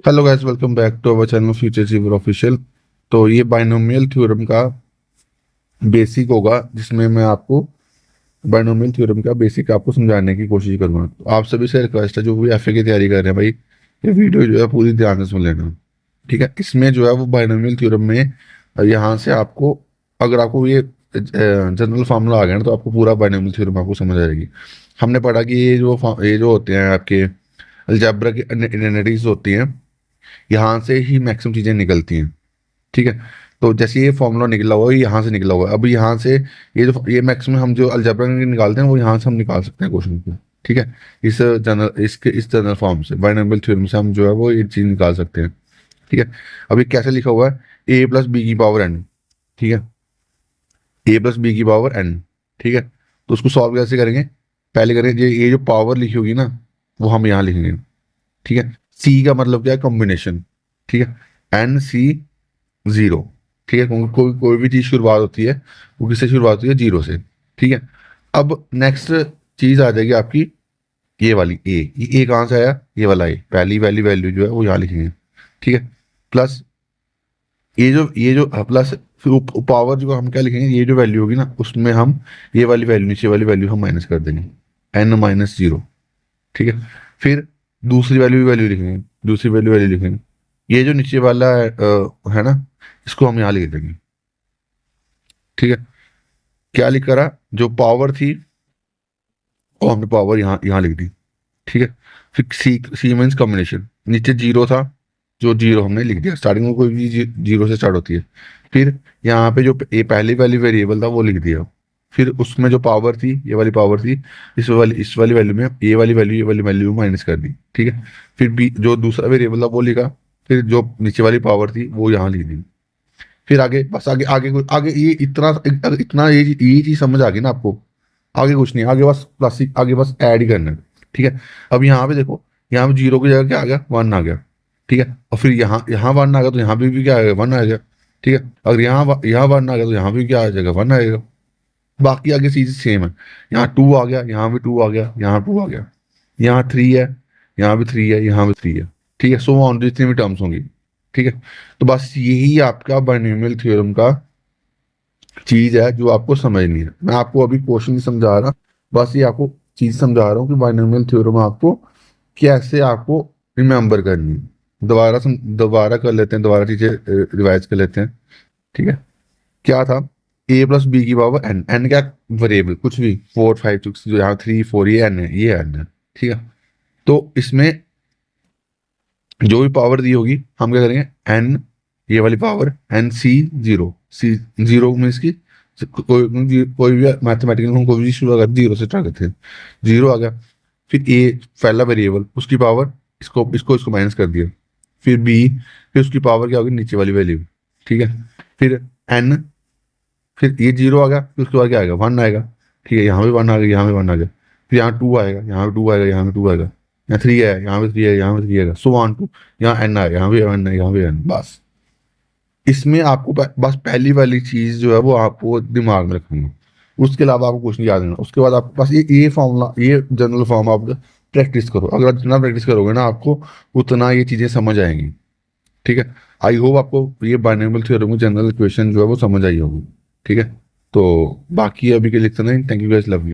Hello guys, welcome back to our channel future achiever official. तो ये binomial theorem का basic होगा, जिसमें मैं आपको बाइनोमियल थ्योरम का बेसिक आपको समझाने की कोशिश करूंगा। तो आप सभी से रिक्वेस्ट है, जो भी एफए की तैयारी कर रहे हैं भाई, ये वीडियो जो है पूरी ध्यान से सुन लेना। ठीक है, इसमें जो है वो बाइनोमियल थ्योरम में यहाँ से आपको, अगर आपको ये जनरल फार्मूला आ गया ना, तो आपको पूरा बाइनोमियल थ्योरम आपको समझ आ जाएगी। हमने पढ़ा कि ये जो होते हैं आपके अलजेब्रा की आइडेंटिटीज होती हैं, यहाँ से ही मैक्सिमम चीजें निकलती हैं। ठीक है, तो जैसे ये फॉर्मूला निकला हुआ है, ये यहाँ से निकला हुआ है। अब यहाँ से ये मैक्सिमम हम जो अलजेब्रा निकालते हैं, वो यहाँ से हम निकाल सकते हैं क्वेश्चन को। ठीक है, इस जनरल फॉर्म से, बाइनोमियल थ्योरम से हम जो है वो ये चीज निकाल सकते हैं। ठीक है, अब ये कैसे लिखा हुआ है, ए प्लस बी की पावर एन। ठीक है, ए प्लस बी की पावर एन। ठीक है, तो उसको सॉल्व कैसे करेंगे, पहले करेंगे ये जो पावर लिखी होगी ना, वो हम यहाँ लिखेंगे। ठीक है, सी का मतलब क्या है, कॉम्बिनेशन। ठीक है, एन सी जीरो। ठीक है, कोई कोई भी चीज शुरुआत होती है, वो किससे शुरुआत होती है, जीरो से। ठीक है, अब नेक्स्ट चीज आ जाएगी आपकी, ये वाली ए। ये ए कहाँ से आया, ये वाला ए, पहली वाली वैल्यू जो है वो यहाँ लिखेंगे। ठीक है, प्लस ये जो प्लस, फिर पावर जो हम क्या लिखेंगे, ये जो वैल्यू होगी ना, उसमें हम ये वाली वैल्यू, नीचे वाली वैल्यू हम माइनस कर देंगे, एन माइनस जीरो। ठीक है, फिर दूसरी वैल्यू भी वैल्यू लिखेंगे, दूसरी वैल्यू वैल्यू लिखेंगे। ये जो नीचे वाला है ना, इसको हम यहाँ लिख देंगे। ठीक है, क्या लिख करा, जो पावर थी वो हमने पावर यहाँ यहाँ लिख दी। ठीक है, फिर सी सी मीन्स कॉम्बिनेशन, नीचे जीरो था, जो जीरो हमने लिख दिया, स्टार्टिंग में कोई भी जीरो से स्टार्ट होती है। फिर यहाँ पे जो ये पहली वाली वेरिएबल था वो लिख दिया। फिर उसमें जो पावर थी, ये वाली पावर थी, इस वाली वैल्यू में ये वाली वैल्यू माइनस कर दी। ठीक है, फिर बी जो दूसरा वेरिएबल था वो लिखा। फिर जो नीचे वाली पावर थी वो यहाँ लिख दी। फिर आगे बस, आगे आगे आगे ये इतना इतना ये चीज समझ आ गई ना आपको, आगे कुछ नहीं, आगे बस प्लस, आगे बस ऐड ही करना है। ठीक है, अब यहाँ पे देखो, यहाँ पे जीरो की जगह क्या आ गया, वन आ गया। ठीक है, और फिर यहाँ यहाँ वन आ गया, तो यहाँ भी क्या आएगा, वन आ गया। ठीक है, अगर यहाँ वन आ गया, तो यहाँ भी क्या आ जाएगा, वन आएगा। बाकी आगे चीज सेम है, यहाँ टू आ गया, यहाँ भी टू आ गया, यहाँ टू आ गया, यहाँ थ्री है, यहाँ भी थ्री है, यहाँ भी थ्री है। ठीक है, सो ऑन, जितनी भी टर्म्स होंगी। ठीक है, तो बस यही आपका बाइनोमियल थ्योरम का चीज है जो आपको समझनी है। मैं आपको अभी क्वेश्चन नहीं समझा रहा, बस ये आपको चीज समझा रहा हूँ कि बाइनोमियल थ्योरम आपको कैसे आपको रिमेम्बर करनी है। दोबारा कर लेते हैं, दोबारा चीजें रिवाइज कर लेते हैं। ठीक है, क्या था, ए प्लस बी की पावर एन। एन क्या, वेरिएबल कुछ भी, फोर फाइव सिक्स, जो यहाँ थ्री फोर, ये एन है, ये एन है। ठीक है, तो इसमें जो भी पावर दी होगी, हम क्या करेंगे, एन, ये वाली पावर एन सी जीरो। सी जीरो मीन्स की कोई भी मैथमेटिकल हम कोई भी शुरू कर जीरो से स्टार्ट करते हैं, जीरो आ गया। फिर ए पहला वेरिएबल, उसकी पावर, इसको इसको इसको माइनस कर दिया। फिर बी, फिर उसकी पावर क्या होगी, नीचे वाली वैल्यू। ठीक है, फिर एन, फिर ये जीरो आ गया, फिर उसके बाद क्या आएगा, वन आएगा। ठीक है, यहाँ भी वन आ गया, यहाँ भी वन आ गया। फिर यहाँ टू आएगा, यहाँ भी टू आएगा, यहाँ भी टू आएगा। यहाँ थ्री है, यहाँ भी थ्री है, यहाँ भी थ्री आएगा, सो वन टू। यहाँ एन आएगा, यहाँ भी एन है, यहाँ भी एन। बस इसमें आपको बस पहली वाली चीज जो है वो आपको दिमाग में रखनी। उसके अलावा आपको कुछ नहीं याद रहना। उसके बाद आपको बस ये फॉर्मूला, ये जनरल फॉर्म आप प्रैक्टिस करो। अगर जितना प्रैक्टिस करोगे ना, आपको उतना ये चीजें समझ आएंगी। ठीक है, आई होप आपको ये बाइनोमियल थ्योरम की जनरल इक्वेशन जो है वो समझ आई होगी। ठीक है, तो बाकी अभी के लिए इतना ही। Thank you guys, love you.